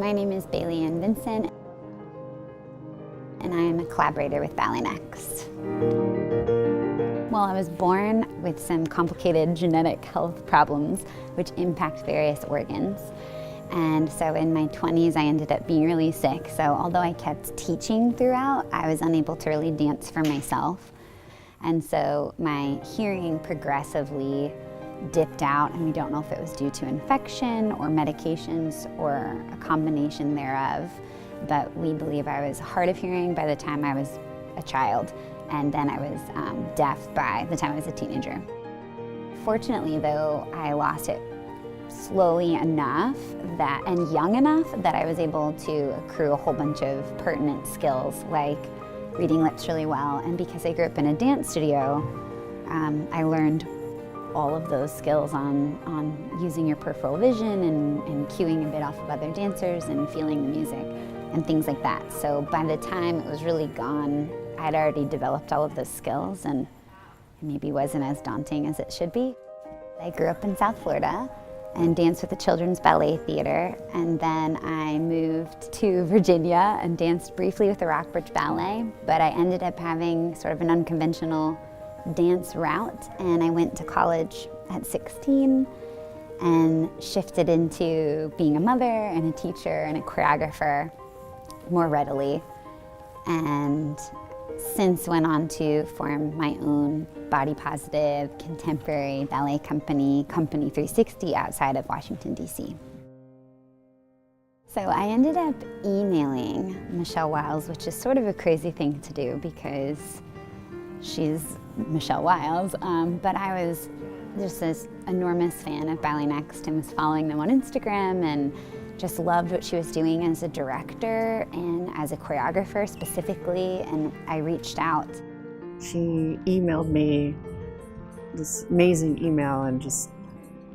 My name is Bailey Vincent, and I am a collaborator with BalletNext. Well, I was born with some complicated genetic health problems which impact various organs. And so in my 20s, I ended up being really sick. So although I kept teaching throughout, I was unable to really dance for myself. And so my hearing progressively dipped out, and we don't know if it was due to infection or medications or a combination thereof. But we believe I was hard of hearing by the time I was a child, and then I was deaf by the time I was a teenager. Fortunately, though, I lost it slowly enough and young enough that I was able to accrue a whole bunch of pertinent skills, like reading lips really well. And because I grew up in a dance studio, I learned all of those skills on using your peripheral vision and cueing a bit off of other dancers and feeling the music and things like that. So by the time it was really gone, I'd already developed all of those skills, and it maybe wasn't as daunting as it should be. I grew up in South Florida and danced with the Children's Ballet Theater, and then I moved to Virginia and danced briefly with the Rockbridge Ballet, but I ended up having sort of an unconventional dance route, and I went to college at 16 and shifted into being a mother and a teacher and a choreographer more readily, and since went on to form my own body positive contemporary ballet company, Company 360, outside of Washington, D.C. So I ended up emailing Michele Wiles, which is sort of a crazy thing to do because she's Michele Wiles, but I was just this enormous fan of BalletNext and was following them on Instagram and just loved what she was doing as a director and as a choreographer specifically, and I reached out. She emailed me this amazing email and just,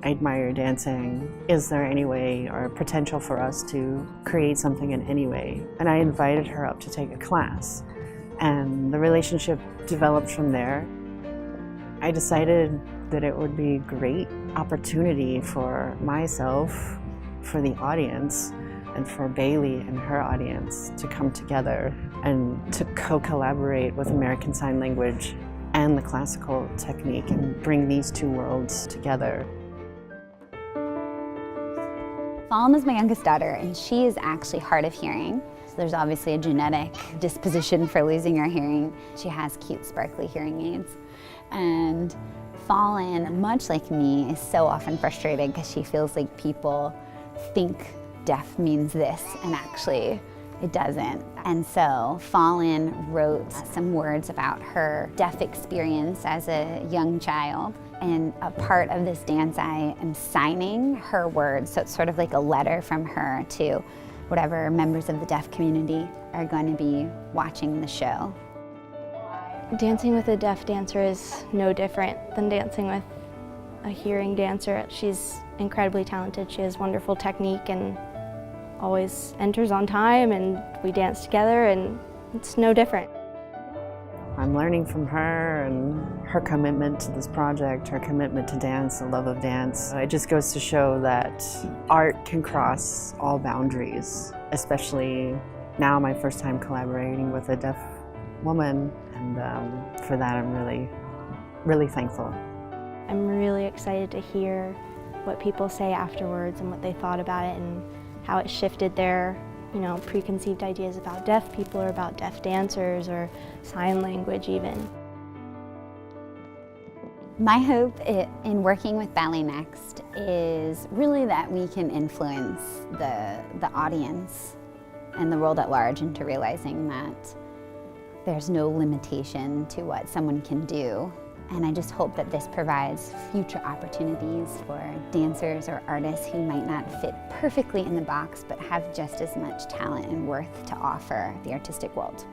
I admire your dancing. Is there any way or potential for us to create something in any way? And I invited her up to take a class, and the relationship developed from there. I decided that it would be a great opportunity for myself, for the audience, and for Bailey and her audience to come together and to co-collaborate with American Sign Language and the classical technique and bring these two worlds together. Follin is my youngest daughter, and she is actually hard of hearing. So there's obviously a genetic disposition for losing her hearing. She has cute, sparkly hearing aids. And Follin, much like me, is so often frustrated because she feels like people think deaf means this, and actually it doesn't. And so Follin wrote some words about her deaf experience as a young child. And a part of this dance, I am signing her words, so it's sort of like a letter from her to whatever members of the deaf community are going to be watching the show. Dancing with a deaf dancer is no different than dancing with a hearing dancer. She's incredibly talented. She has wonderful technique and always enters on time, and we dance together, and it's no different. I'm learning from her and her commitment to this project, her commitment to dance, the love of dance. It just goes to show that art can cross all boundaries, especially now my first time collaborating with a deaf woman, and for that I'm really, really thankful. I'm really excited to hear what people say afterwards and what they thought about it and how it shifted their preconceived ideas about deaf people or about deaf dancers or sign language even. My hope in working with BalletNext is really that we can influence the audience and the world at large into realizing that there's no limitation to what someone can do. And I just hope that this provides future opportunities for dancers or artists who might not fit perfectly in the box but have just as much talent and worth to offer the artistic world.